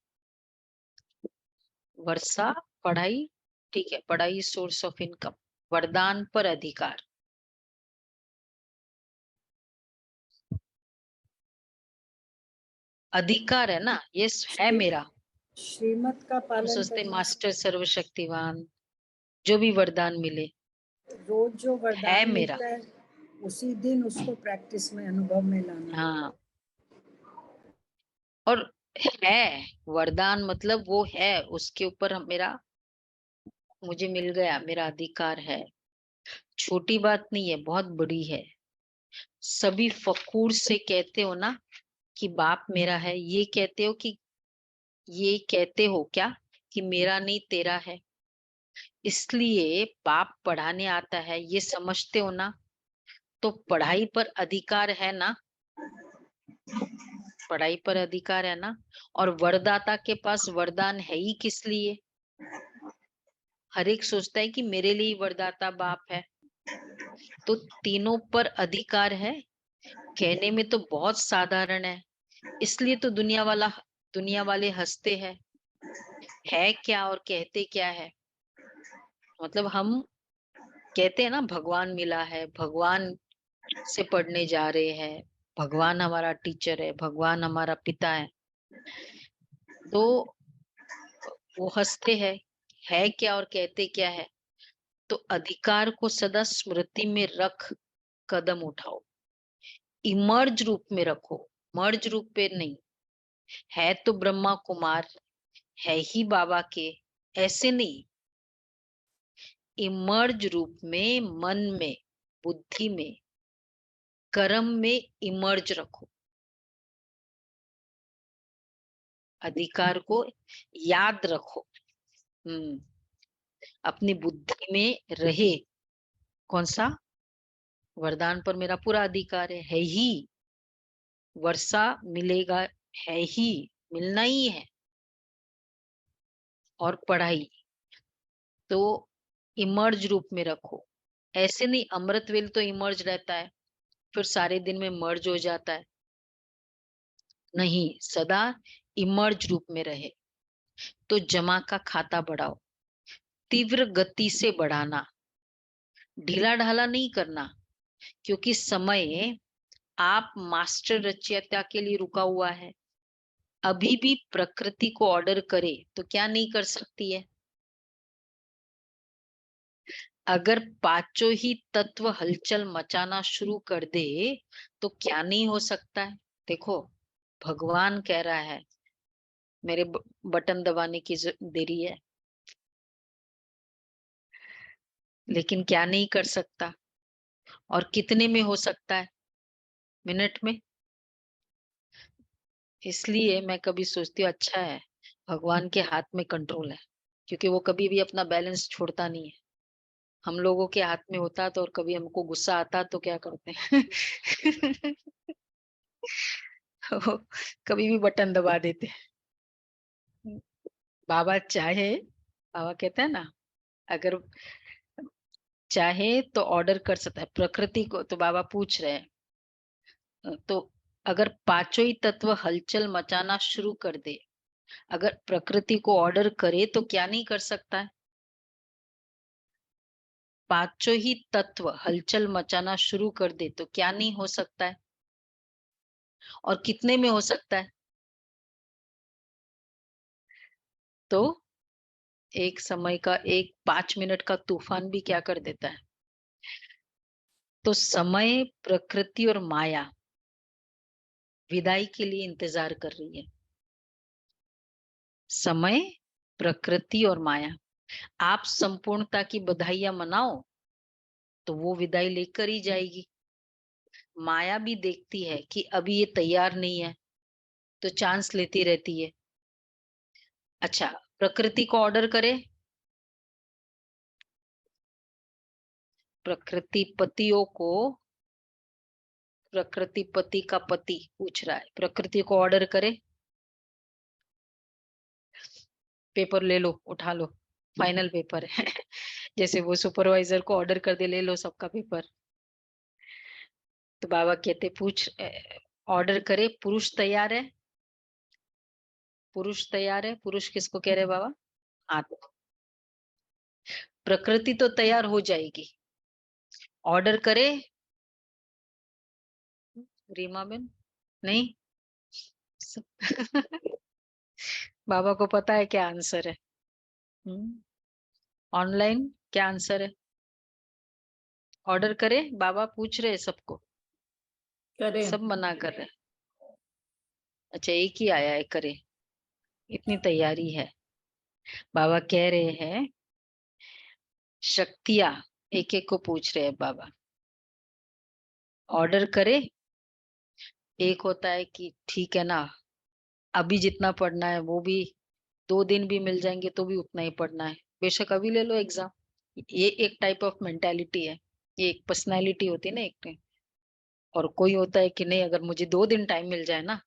वर्षा, पढ़ाई, ठीक है, पढ़ाई सोर्स ऑफ इनकम, वरदान पर अधिकार। अधिकार है ना, ये है मेरा। श्रीमत का हम पालन सोचते करना। मास्टर सर्वशक्तिवान, जो भी वरदान मिले रोज जो है वरदान मेरा। मिलता है उसी दिन उसको प्रैक्टिस में, अनुभव में लाना। हाँ, और है वरदान मतलब वो है, उसके ऊपर मेरा, मुझे मिल गया, मेरा अधिकार है। छोटी बात नहीं है, बहुत बड़ी है। सभी फखूर से कहते हो ना कि बाप मेरा है, ये कहते हो कि, ये कहते हो क्या कि मेरा नहीं तेरा है? इसलिए बाप पढ़ाने आता है, ये समझते हो ना? तो पढ़ाई पर अधिकार है ना, पढ़ाई पर अधिकार है ना। और वरदाता के पास वरदान है ही किस लिए? हर एक सोचता है कि मेरे लिए ही वरदाता बाप है। तो तीनों पर अधिकार है, कहने में तो बहुत साधारण है, इसलिए तो दुनिया वाले हंसते हैं। है क्या और कहते क्या है? मतलब हम कहते हैं ना भगवान मिला है, भगवान से पढ़ने जा रहे हैं, भगवान हमारा टीचर है, भगवान हमारा पिता है। तो वो हंसते हैं, है क्या और कहते क्या है? तो अधिकार को सदा स्मृति में रख कदम उठाओ। इमर्ज रूप में रखो, मर्ज रूप पे नहीं। है तो ब्रह्मा कुमार, है ही बाबा के, ऐसे नहीं। इमर्ज रूप में, मन में, बुद्धि में, कर्म में इमर्ज रखो। अधिकार को याद रखो। अपनी बुद्धि में रहे। कौन सा? वरदान पर मेरा पूरा अधिकार है ही। वर्षा मिलेगा, है ही, मिलना ही है। और पढ़ाई तो इमर्ज रूप में रखो। ऐसे नहीं, अमृत वेल तो इमर्ज रहता है, फिर सारे दिन में मर्ज हो जाता है। नहीं, सदा इमर्ज रूप में रहे। तो जमा का खाता बढ़ाओ, तीव्र गति से बढ़ाना, ढीला ढाला नहीं करना, क्योंकि समय आप मास्टर रचयिता के लिए रुका हुआ है। अभी भी प्रकृति को ऑर्डर करे तो क्या नहीं कर सकती है? अगर पांचों ही तत्व हलचल मचाना शुरू कर दे तो क्या नहीं हो सकता है? देखो, भगवान कह रहा है मेरे बटन दबाने की देरी है, लेकिन क्या नहीं कर सकता? और कितने में हो सकता है? मिनट में। इसलिए मैं कभी सोचती हूँ अच्छा है भगवान के हाथ में कंट्रोल है, क्योंकि वो कभी भी अपना बैलेंस छोड़ता नहीं है। हम लोगों के हाथ में होता तो, और कभी हमको गुस्सा आता तो क्या करते हैं? वो कभी भी बटन दबा देते हैं। बाबा चाहे, बाबा कहते हैं ना, अगर चाहे तो ऑर्डर कर सकता है प्रकृति को। तो बाबा पूछ रहे हैं, तो अगर पांचों ही तत्व हलचल मचाना शुरू कर दे, अगर प्रकृति को ऑर्डर करे तो क्या नहीं कर सकता है? पांचों ही तत्व हलचल मचाना शुरू कर दे तो क्या नहीं हो सकता है? और कितने में हो सकता है? तो एक समय का एक 5 मिनट का तूफान भी क्या कर देता है? तो समय, प्रकृति और माया विदाई के लिए इंतजार कर रही है। समय, प्रकृति और माया। आप संपूर्णता की बधाइयां मनाओ तो वो विदाई लेकर ही जाएगी। माया भी देखती है कि अभी ये तैयार नहीं है, तो चांस लेती रहती है। अच्छा, प्रकृति को ऑर्डर करे, प्रकृति पतियों को, प्रकृति पति का पति पूछ रहा है, प्रकृति को ऑर्डर करे, पेपर ले लो, उठा लो, फाइनल पेपर है। जैसे वो सुपरवाइजर को ऑर्डर कर दे, ले लो सबका पेपर। तो बाबा कहते पूछ, ऑर्डर करे, पुरुष तैयार है? पुरुष तैयार है? पुरुष किसको कह रहे बाबा? आत्मा। प्रकृति तो तैयार हो जाएगी, ऑर्डर करे। रीमा बेन नहीं। बाबा को पता है क्या आंसर है। ऑनलाइन क्या आंसर है? ऑर्डर करे? बाबा पूछ रहे सबको, करें। सब मना कर रहे। अच्छा, एक ही आया है करे, इतनी तैयारी है। बाबा कह रहे हैं शक्तियां, एक एक को पूछ रहे हैं बाबा, ऑर्डर करे। एक होता है कि ठीक है ना, अभी जितना पढ़ना है वो भी 2 दिन भी मिल जाएंगे तो भी उतना ही पढ़ना है, बेशक अभी ले लो एग्जाम। ये एक टाइप ऑफ मेंटालिटी है, ये एक पर्सनालिटी होती है ना एक। और कोई होता है कि नहीं, अगर मुझे 2 दिन टाइम मिल जाए ना।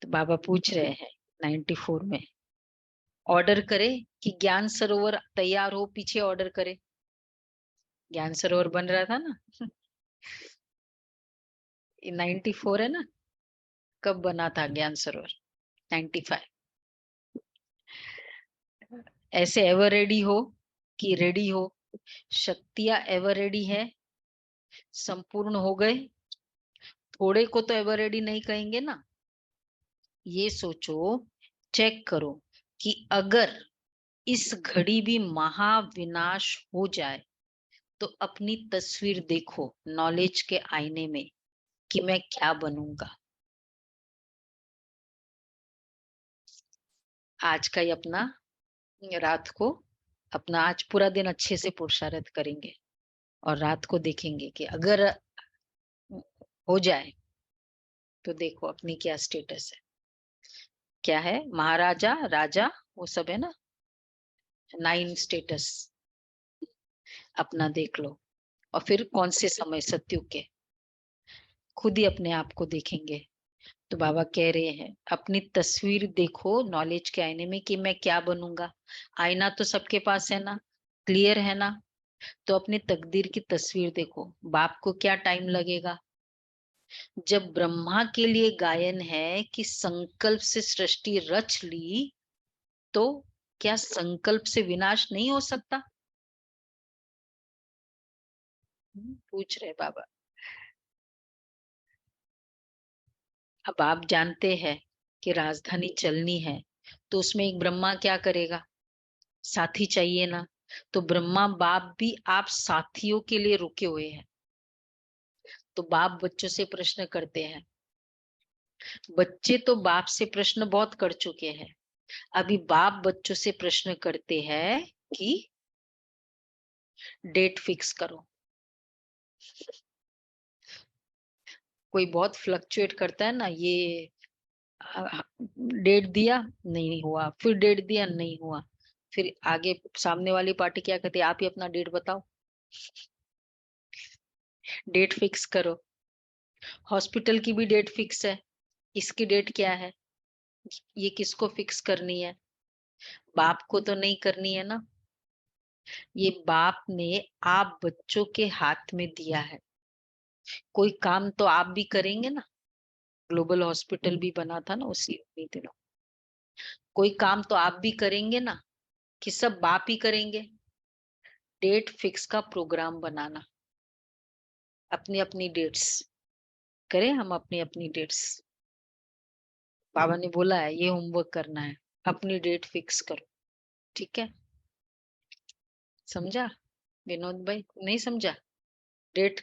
तो बाबा पूछ रहे हैं 94 में, ऑर्डर करे कि ज्ञान सरोवर तैयार हो, पीछे ऑर्डर करे। ज्ञान सरोवर बन रहा था ना। 94 है ना, कब बना था ज्ञान सरोवर? 95। ऐसे एवर रेडी हो कि रेडी हो, शक्तियां एवर रेडी है, संपूर्ण हो गए। थोड़े को तो एवर रेडी नहीं कहेंगे ना। ये सोचो, चेक करो कि अगर इस घड़ी भी महाविनाश हो जाए तो अपनी तस्वीर देखो नॉलेज के आईने में कि मैं क्या बनूंगा। आज का ही अपना, रात को अपना, आज पूरा दिन अच्छे से पुरुषार्थ करेंगे और रात को देखेंगे कि अगर हो जाए तो देखो अपनी क्या स्टेटस है। क्या है? महाराजा, राजा वो सब है ना, 9 स्टेटस, अपना देख लो। और फिर कौन से समय, सत्युग के, खुद ही अपने आप को देखेंगे। तो बाबा कह रहे हैं अपनी तस्वीर देखो नॉलेज के आईने में कि मैं क्या बनूंगा। आईना तो सबके पास है ना, क्लियर है ना। तो अपनी तकदीर की तस्वीर देखो। बाप को क्या टाइम लगेगा। जब ब्रह्मा के लिए गायन है कि संकल्प से सृष्टि रच ली, तो क्या संकल्प से विनाश नहीं हो सकता। पूछ रहे बाबा। अब आप जानते हैं कि राजधानी चलनी है, तो उसमें एक ब्रह्मा क्या करेगा, साथी चाहिए ना। तो ब्रह्मा बाप भी आप साथियों के लिए रुके हुए हैं। तो बाप बच्चों से प्रश्न करते हैं, बच्चे तो बाप से प्रश्न बहुत कर चुके हैं। अभी बाप बच्चों से प्रश्न करते हैं कि डेट फिक्स करो। कोई बहुत फ्लक्चुएट करता है ना, ये डेट दिया नहीं हुआ, फिर डेट दिया नहीं हुआ, फिर आगे सामने वाली पार्टी क्या कहती है, आप ही अपना डेट बताओ, डेट फिक्स करो। हॉस्पिटल की भी डेट फिक्स है, इसकी डेट क्या है, ये किसको फिक्स करनी है, बाप को तो नहीं करनी है ना। ये बाप ने आप बच्चों के हाथ में दिया है। कोई काम तो आप भी करेंगे ना। ग्लोबल हॉस्पिटल भी बना था ना उसी उन्हीं दिनों। कोई काम तो आप भी करेंगे ना, कि सब बाप ही करेंगे। डेट फिक्स का प्रोग्राम बनाना, अपनी अपनी डेट्स करें, हम अपनी अपनी डेट्स। बाबा ने बोला है ये होमवर्क करना है, अपनी डेट फिक्स करो। ठीक है, समझा विनोद भाई, नहीं समझा। डेट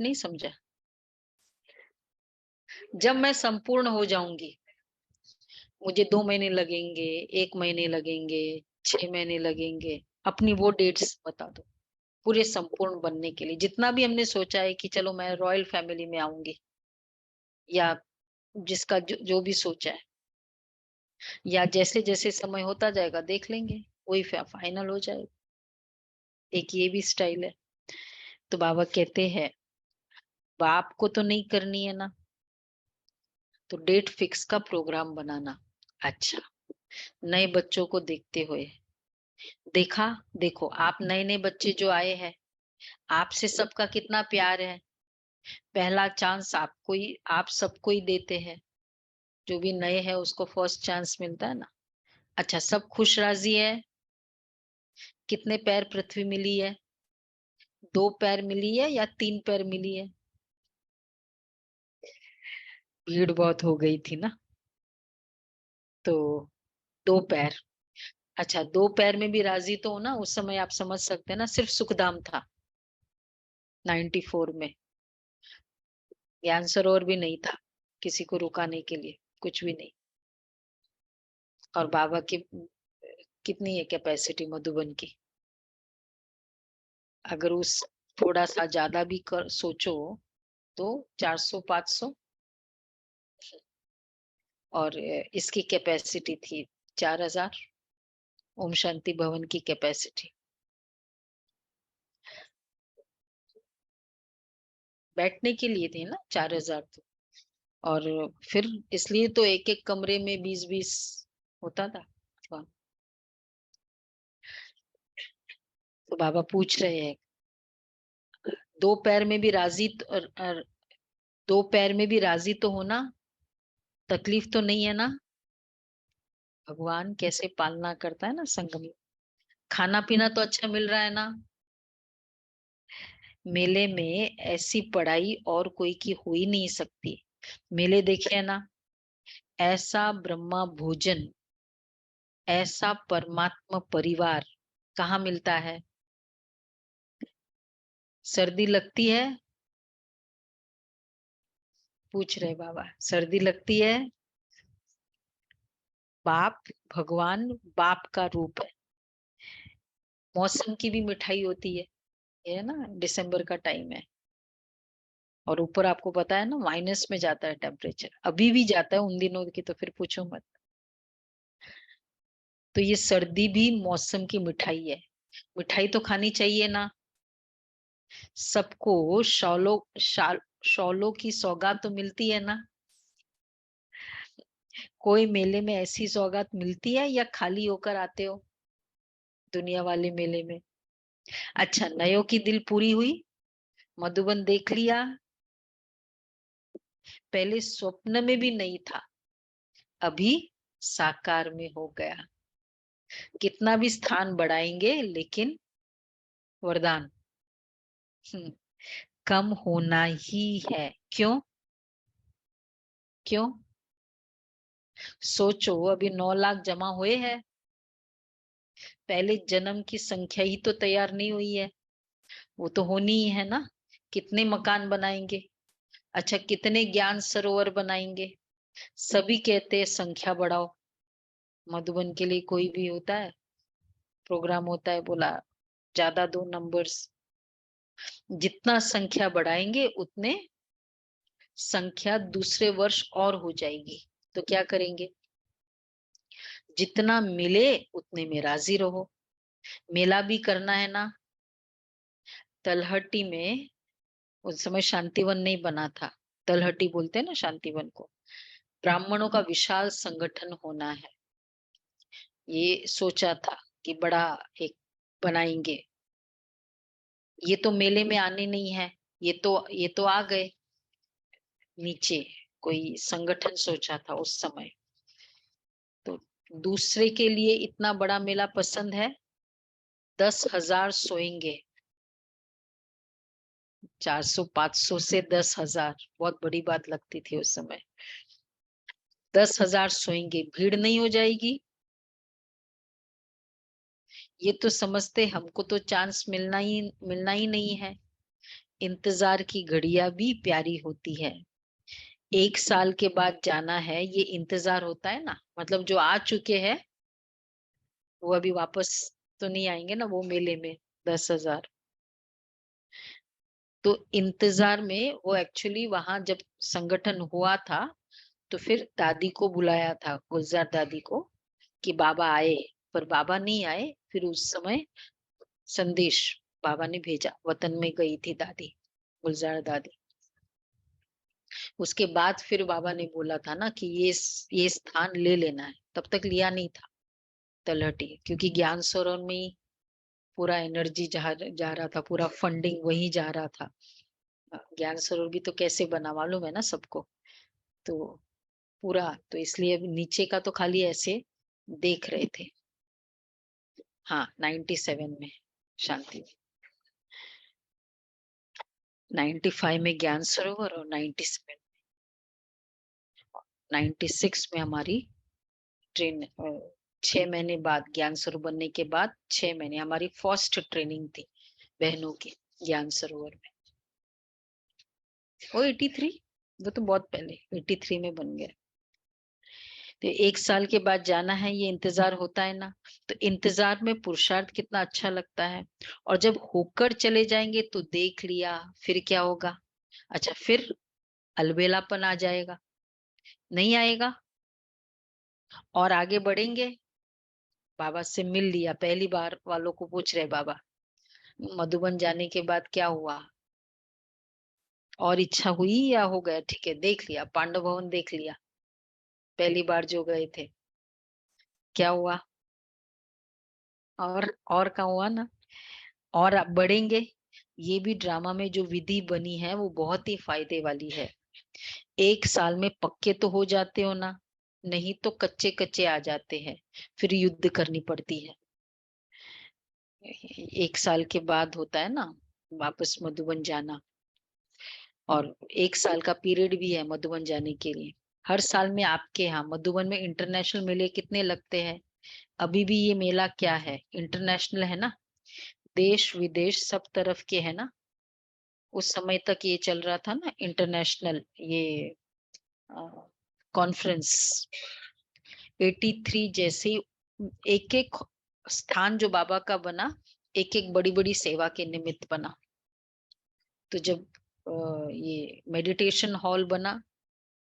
नहीं समझा। जब मैं संपूर्ण हो जाऊंगी, मुझे 2 महीने लगेंगे, 1 महीने लगेंगे, 6 महीने लगेंगे, अपनी वो डेट्स बता दो पूरे संपूर्ण बनने के लिए। जितना भी हमने सोचा है कि चलो मैं रॉयल फैमिली में आऊंगी, या जिसका जो भी सोचा है, या जैसे जैसे समय होता जाएगा देख लेंगे, वही फाइनल हो जाएगा। एक ये भी स्टाइल है। तो बाबा कहते हैं बाप को तो नहीं करनी है ना, तो डेट फिक्स का प्रोग्राम बनाना। अच्छा, नए बच्चों को देखते हुए, देखा, देखो आप नए नए बच्चे जो आए हैं, आपसे सबका कितना प्यार है। पहला चांस आपको ही, आप सबको ही देते हैं। जो भी नए है उसको फर्स्ट चांस मिलता है ना। अच्छा, सब खुश राजी है। कितने पैर पृथ्वी मिली है, 2 पैर मिली है या 3 पैर मिली है। भीड़ बहुत हो गई थी ना, तो 2 पैर। अच्छा, 2 पैर में भी राजी तो हो ना। उस समय आप समझ सकते हैं ना, सिर्फ सुखदाम था 94 में। ज्ञान सरोवर भी नहीं था किसी को रुकाने के लिए, कुछ भी नहीं। और बाबा की कितनी है कैपेसिटी मधुबन की। अगर उस थोड़ा सा ज्यादा भी कर सोचो तो 400-500। और इसकी कैपेसिटी थी 4000, ओम शांति भवन की कैपेसिटी। बैठने के लिए थे ना 4000 तो। और फिर इसलिए तो एक एक कमरे में 20-20 होता था। तो बाबा पूछ रहे हैं 2 पैर में भी राजी तो, 2 पैर में भी राजी तो होना, तकलीफ तो नहीं है ना। भगवान कैसे पालना करता है ना संगम। खाना पीना तो अच्छा मिल रहा है ना। मेले में ऐसी पढ़ाई और कोई की हो ही नहीं सकती। मेले देखे ना, ऐसा ब्रह्मा भोजन, ऐसा परमात्मा परिवार कहाँ मिलता है। सर्दी लगती है, पूछ रहे बाबा, सर्दी लगती है। बाप, भगवान बाप का रूप है। मौसम की भी मिठाई होती है, ये है ना, दिसंबर का टाइम है। और ऊपर आपको पता है ना माइनस में जाता है टेम्परेचर, अभी भी जाता है, उन दिनों की तो फिर पूछो मत। तो ये सर्दी भी मौसम की मिठाई है। मिठाई तो खानी चाहिए ना। सबको शॉलों की सौगात तो मिलती है ना। कोई मेले में ऐसी सौगात मिलती है या खाली होकर आते हो दुनिया वाले मेले में? अच्छा, नयों की दिल पूरी हुई, मधुबन देख लिया, पहले स्वप्न में भी नहीं था, अभी साकार में हो गया। कितना भी स्थान बढ़ाएंगे लेकिन वरदान कम होना ही है। क्यों? क्यों? सोचो, अभी 9 लाख जमा हुए हैं, पहले जन्म की संख्या ही तो तैयार नहीं हुई है, वो तो होनी ही है ना। कितने मकान बनाएंगे? अच्छा, कितने ज्ञान सरोवर बनाएंगे? सभी कहते हैं संख्या बढ़ाओ। मधुबन के लिए कोई भी होता है प्रोग्राम, होता है, बोला ज्यादा दो नंबर्स। जितना संख्या बढ़ाएंगे उतने संख्या दूसरे वर्ष और हो जाएगी। तो क्या करेंगे? जितना मिले उतने में राजी रहो। मेला भी करना है ना। तलहटी में उस समय शांतिवन नहीं बना था, तलहटी बोलते हैं ना शांतिवन को। ब्राह्मणों का विशाल संगठन होना है, ये सोचा था कि बड़ा एक बनाएंगे। ये तो मेले में आने नहीं है, ये तो आ गए नीचे। कोई संगठन सोचा था उस समय। तो दूसरे के लिए इतना बड़ा मेला पसंद है। 10,000 सोएंगे। 400-500 से 10,000 बहुत बड़ी बात लगती थी उस समय। 10,000 सोएंगे, भीड़ नहीं हो जाएगी? ये तो समझते हमको तो चांस मिलना ही नहीं है। इंतजार की घड़ियां भी प्यारी होती है। 1 साल के बाद जाना है, ये इंतजार होता है ना। मतलब जो आ चुके हैं वो अभी वापस तो नहीं आएंगे ना वो मेले में 10,000। तो इंतजार में वो एक्चुअली वहां जब संगठन हुआ था तो फिर दादी को बुलाया था, गुलजार दादी को, कि बाबा आए, पर बाबा नहीं आए। फिर उस समय संदेश बाबा ने भेजा, वतन में गई थी दादी, गुलजार दादी। उसके बाद फिर बाबा ने बोला था ना कि ये स्थान ले लेना है, तब तक लिया नहीं था तलहटी, क्योंकि ज्ञान सरोवर में ही पूरा एनर्जी जा रहा था, पूरा फंडिंग वही जा रहा था। ज्ञान सरोवर भी तो कैसे बना मालूम है ना सबको। तो पूरा तो इसलिए अभी नीचे का तो खाली ऐसे देख रहे थे। हाँ, 97 में शांति, 95 में ज्ञान सरोवर और 97 96 में हमारी ट्रेन। 6 महीने बाद ज्ञान सरोवर बनने के बाद 6 महीने हमारी फर्स्ट ट्रेनिंग थी बहनों की ज्ञान सरोवर में। वो 83, वो तो बहुत पहले 83 में बन गया। तो 1 साल के बाद जाना है, ये इंतजार होता है ना। तो इंतजार में पुरुषार्थ कितना अच्छा लगता है। और जब होकर चले जाएंगे तो देख लिया, फिर क्या होगा? अच्छा, फिर अलबेलापन आ जाएगा, नहीं आएगा? और आगे बढ़ेंगे। बाबा से मिल लिया, पहली बार वालों को पूछ रहे बाबा मधुबन जाने के बाद क्या हुआ, और इच्छा हुई या हो गया? ठीक है, देख लिया, पांडव भवन देख लिया, पहली बार जो गए थे, क्या हुआ? और क्या हुआ ना। और अब बढ़ेंगे। ये भी ड्रामा में जो विधि बनी है वो बहुत ही फायदे वाली है। 1 साल में पक्के तो हो जाते हो ना, नहीं तो कच्चे कच्चे आ जाते हैं, फिर युद्ध करनी पड़ती है। 1 साल के बाद होता है ना वापस मधुबन जाना। और 1 साल का पीरियड भी है मधुबन जाने के लिए। हर साल में आपके यहाँ मधुबन में इंटरनेशनल मेले कितने लगते हैं? अभी भी ये मेला क्या है, इंटरनेशनल है ना। देश विदेश सब तरफ के है ना। उस समय तक ये चल रहा था ना इंटरनेशनल ये कॉन्फ्रेंस। 83 जैसे एक एक स्थान जो बाबा का बना, एक एक बड़ी बड़ी सेवा के निमित्त बना। तो जब ये मेडिटेशन हॉल बना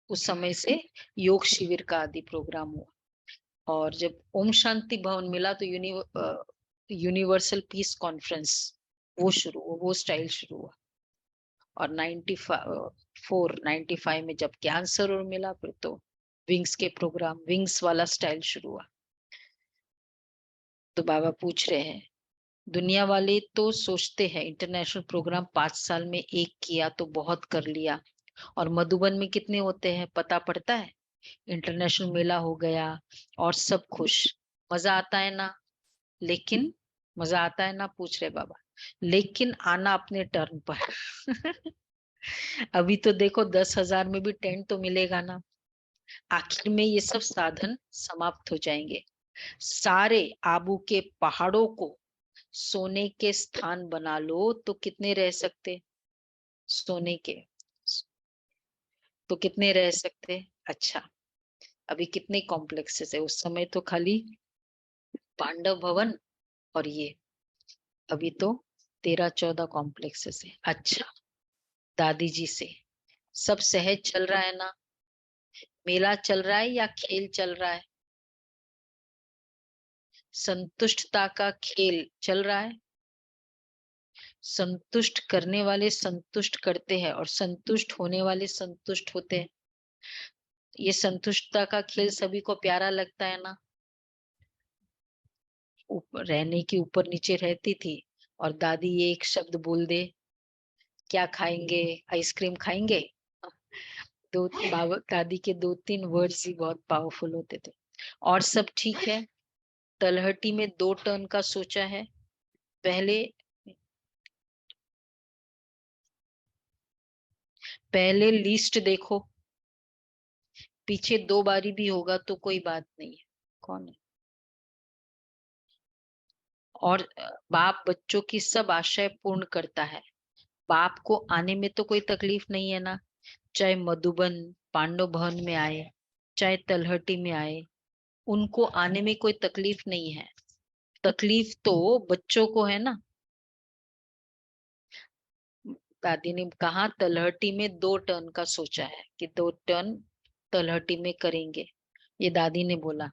उस समय से योग शिविर का आदि प्रोग्राम हुआ। और जब ओम शांति भवन मिला तो यूनिवर्सल पीस कॉन्फ्रेंस वो स्टाइल शुरू हुआ। और 95 में जब कैंसर और मिला फिर तो विंग्स के प्रोग्राम, विंग्स वाला स्टाइल शुरू हुआ। तो बाबा पूछ रहे हैं, दुनिया वाले तो सोचते हैं इंटरनेशनल प्रोग्राम 5 साल में एक किया तो बहुत कर लिया, और मधुबन में कितने होते हैं पता पड़ता है? इंटरनेशनल मेला हो गया और सब खुश, मजा आता है ना? लेकिन मजा आता है ना, पूछ रहे बाबा, लेकिन आना अपने टर्न पर। अभी तो देखो 10,000 में भी टेंट तो मिलेगा ना। आखिर में ये सब साधन समाप्त हो जाएंगे। सारे आबू के पहाड़ों को सोने के स्थान बना लो तो कितने रह सकते? सोने के तो कितने रह सकते? अच्छा, अभी कितने कॉम्प्लेक्सेस है? उस समय तो खाली पांडव भवन और ये, अभी तो 13-14 कॉम्प्लेक्सेस है। अच्छा, दादी जी से सब सहज चल रहा है ना? मेला चल रहा है या खेल चल रहा है? संतुष्टता का खेल चल रहा है। संतुष्ट करने वाले संतुष्ट करते हैं और संतुष्ट होने वाले संतुष्ट होते हैं। ये संतुष्टता का खेल सभी को प्यारा लगता है ना? ऊपर रहने की ऊपर नीचे रहती थी और दादी ये एक शब्द बोल दे, क्या खाएंगे? आइसक्रीम खाएंगे? दो बाबा दादी के 2-3 वर्ड्स ही बहुत पावरफुल होते थे। और सब ठीक है। तलहटी में 2 टर्न का सोचा है। पहले लिस्ट देखो, पीछे 2 बारी भी होगा तो कोई बात नहीं है। कौन है? और बाप बच्चों की सब आशय पूर्ण करता है। बाप को आने में तो कोई तकलीफ नहीं है ना, चाहे मधुबन पांडव भवन में आए, चाहे तलहटी में आए, उनको आने में कोई तकलीफ नहीं है। तकलीफ तो बच्चों को है ना। दादी ने कहा तलहटी में 2 टर्न का सोचा है कि 2 टर्न तलहटी में करेंगे, ये दादी ने बोला।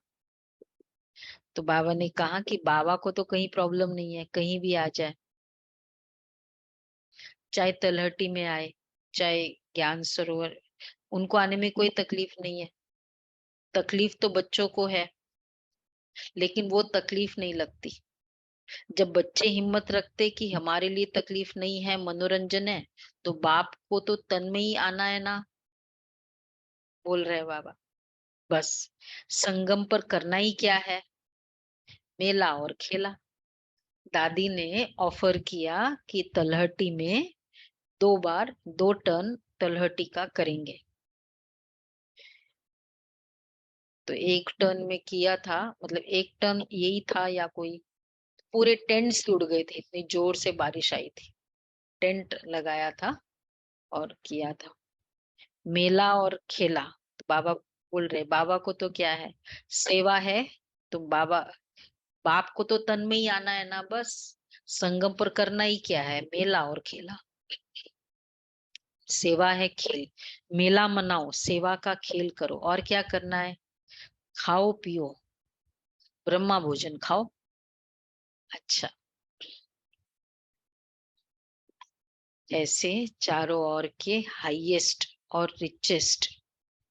तो बाबा ने कहा कि बाबा को तो कहीं प्रॉब्लम नहीं है, कहीं भी आ जाए, चाहे तलहटी में आए चाहे ज्ञान सरोवर, उनको आने में कोई तकलीफ नहीं है। तकलीफ तो बच्चों को है, लेकिन वो तकलीफ नहीं लगती। जब बच्चे हिम्मत रखते कि हमारे लिए तकलीफ नहीं है, मनोरंजन है, तो बाप को तो तन में ही आना है ना, बोल रहे बाबा। बस संगम पर करना ही क्या है? मेला और खेला। दादी ने ऑफर किया कि तलहटी में 2 बार 2 टर्न तलहटी का करेंगे। तो एक टर्न में किया था, मतलब एक टर्न यही था या कोई, पूरे टेंट्स उड़ गए थे, इतनी जोर से बारिश आई थी। टेंट लगाया था और किया था मेला और खेला। तो बाबा बोल रहे, बाबा को तो क्या है, सेवा है। तो बाबा बाप को तो तन में ही आना है ना, बस संगम पर करना ही क्या है, मेला और खेला। सेवा है खेल, मेला मनाओ, सेवा का खेल करो, और क्या करना है? खाओ पियो, ब्रह्मा भोजन खाओ। अच्छा, ऐसे चारों ओर के हाईएस्ट और रिचेस्ट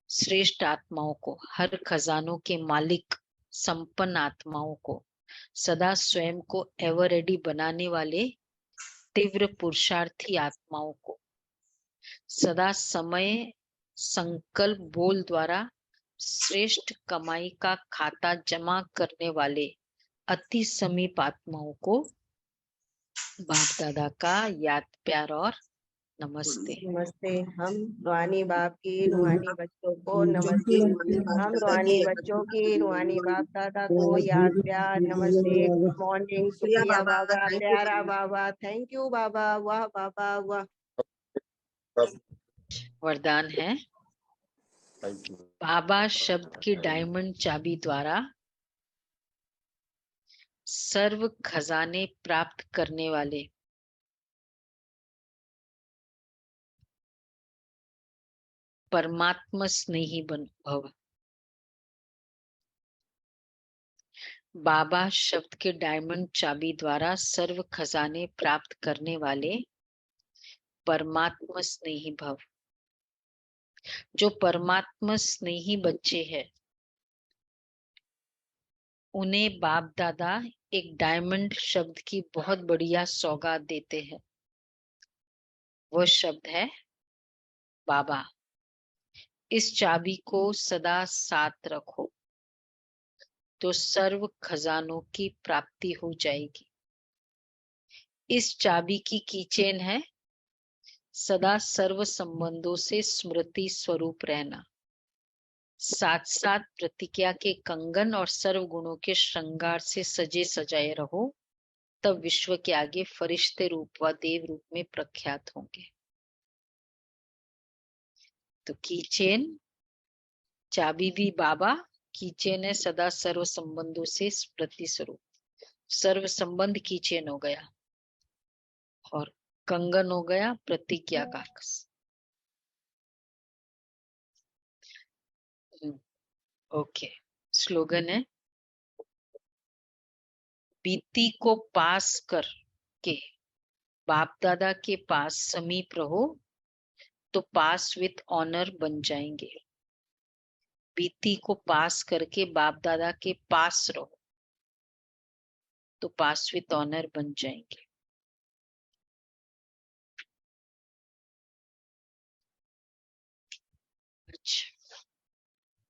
श्रेष्ठ आत्माओं को, हर खजानों के मालिक संपन्न आत्माओं को, सदा स्वयं को एवर रेडी बनाने वाले तीव्र पुरुषार्थी आत्माओं को, सदा समय संकल्प बोल द्वारा श्रेष्ठ कमाई का खाता जमा करने वाले अति समीप आत्माओं को बाप दादा का याद प्यार और नमस्ते। नमस्ते। हम रूहानी बाप की रूहानी बच्चों को नमस्ते। हम रूहानी बच्चों की रूहानी बाप दादा को याद प्यार नमस्ते। गुड मॉर्निंग, शुक्रिया बाबा, प्यारा बाबा, थैंक यू बाबा, वाह बाबा वाह। वरदान है, बाबा शब्द की डायमंड चाबी द्वारा सर्व खजाने प्राप्त करने वाले परमात्मा स्नेही बन भव। बाबा शब्द के डायमंड चाबी द्वारा सर्व खजाने प्राप्त करने वाले परमात्मा स्नेही भव। जो परमात्मा स्नेही बच्चे हैं उन्हें बाप दादा एक डायमंड शब्द की बहुत बढ़िया सौगात देते हैं। वह शब्द है बाबा। इस चाबी को सदा साथ रखो तो सर्व खजानों की प्राप्ति हो जाएगी। इस चाबी की कीचेन है सदा सर्व संबंधों से स्मृति स्वरूप रहना। साथ साथ प्रतिज्ञा के कंगन और सर्व गुणों के श्रृंगार से सजे सजाए रहो, तब विश्व के आगे फरिश्ते रूप व देव रूप में प्रख्यात होंगे। तो कीचेन चाबी भी बाबा, कीचेन है सदा सर्व संबंधों से स्मृति स्वरूप। सर्व संबंध कीचेन हो गया और कंगन हो गया प्रतिज्ञा का। ओके, स्लोगन है बीती को पास कर के बाप दादा के पास समीप रहो तो पास विथ ऑनर बन जाएंगे। बीती को पास करके बाप दादा के पास रहो तो पास विथ ऑनर बन जाएंगे।